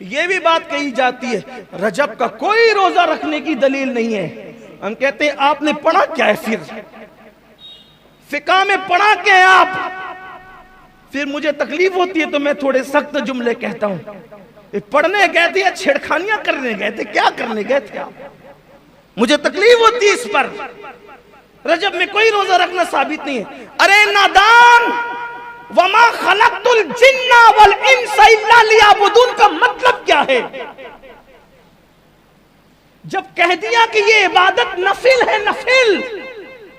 ये भी बात कही जाती है रजब का कोई रोजा रखने की दलील नहीं है। हम कहते हैं आपने पढ़ा क्या है, फिका में पढ़ा क्या है आप? फिर मुझे तकलीफ होती है तो मैं थोड़े सख्त जुमले कहता हूं। पढ़ने गए थे या छेड़खानियां करने गए थे? क्या करने गए थे आप? मुझे तकलीफ होती है इस पर। रजब में कोई रोजा रखना साबित नहीं है। अरे नादान, वमा खलक़तुल जिन्ना वल इंसा इल्ला लियअबुदून का मतलब क्या है? जब कह दिया कि ये इबादत नफिल है, नफिल,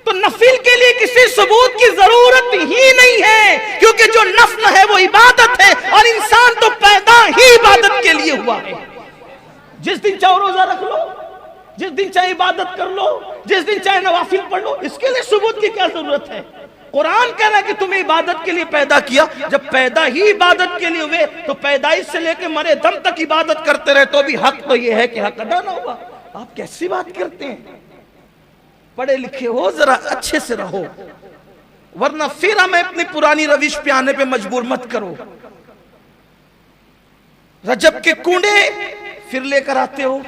तो नफिल के लिए किसी सबूत की जरूरत ही नहीं है, क्योंकि जो नफल है वो इबादत है और इंसान तो पैदा ही इबादत के लिए हुआ है। जिस दिन चाहे रोजा रख लो, जिस दिन चाहे इबादत कर लो, जिस दिन चाहे नवाफिल पढ़ लो, इसके लिए सबूत की क्या जरूरत है? कुरान कह रहा है कि तुम्हें इबादत के लिए पैदा किया। जब पैदा ही इबादत के लिए हुए तो पैदाइश से लेकर मरे दम तक इबादत करते रहे तो भी हक तो यह है कि हक अदा ना हुआ। आप कैसी बात करते हैं? पढ़े लिखे हो, जरा अच्छे से रहो, वरना फिर हमें अपनी पुरानी रविश पे आने पे मजबूर मत करो। रजब के कूड़े फिर लेकर आते हो,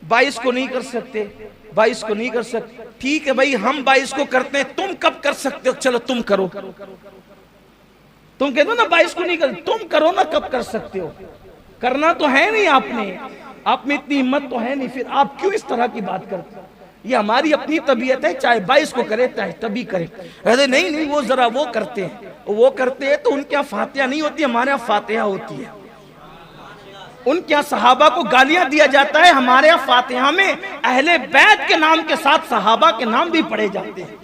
22 को नहीं कर सकते, 22 को नहीं कर सकते। ठीक है भाई, हम 22 को करते हैं, तुम कब कर सकते हो? चलो तुम करो। तुम कहते हो ना 22 को नहीं कर, तुम करो ना, कब कर सकते हो? करना तो है नहीं आपने, आप में इतनी हिम्मत तो है नहीं, फिर आप क्यों इस तरह की बात करते हो? ये हमारी अपनी तबीयत है, चाहे 22 को करे चाहे तभी करे। अरे नहीं नहीं, वो जरा वो करते हैं, वो करते हैं तो उनके यहाँ फातिहा नहीं होती, हमारे यहाँ फातिहा होती है। उनके यहाँ सहाबा को गालियां दिया जाता है, हमारे यहाँ फातिहा में अहले बैत के नाम के साथ सहाबा के नाम भी पढ़े जाते हैं।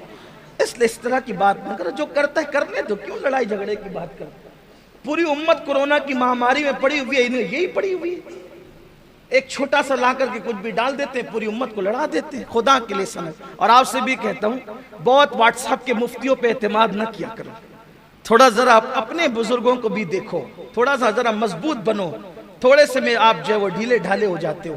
इसलिए इस तरह की बात न करो, जो करता है करने दो, क्यों लड़ाई झगड़े की बात करते? पूरी उम्मत कोरोना की महामारी में पड़ी हुई है, इन्हें यही पड़ी हुई है। एक छोटा सा ला करके कुछ भी डाल देते हैं, पूरी उम्मत को लड़ा देते हैं। खुदा के लिए समझ। और आपसे भी कहता हूँ, बहुत व्हाट्सएप के मुफ्तियों पे एतमाद न किया करो, थोड़ा जरा अपने बुजुर्गों को भी देखो, थोड़ा सा जरा मजबूत बनो। थोड़े से में आप जो है वो ढीले ढाले हो जाते हो।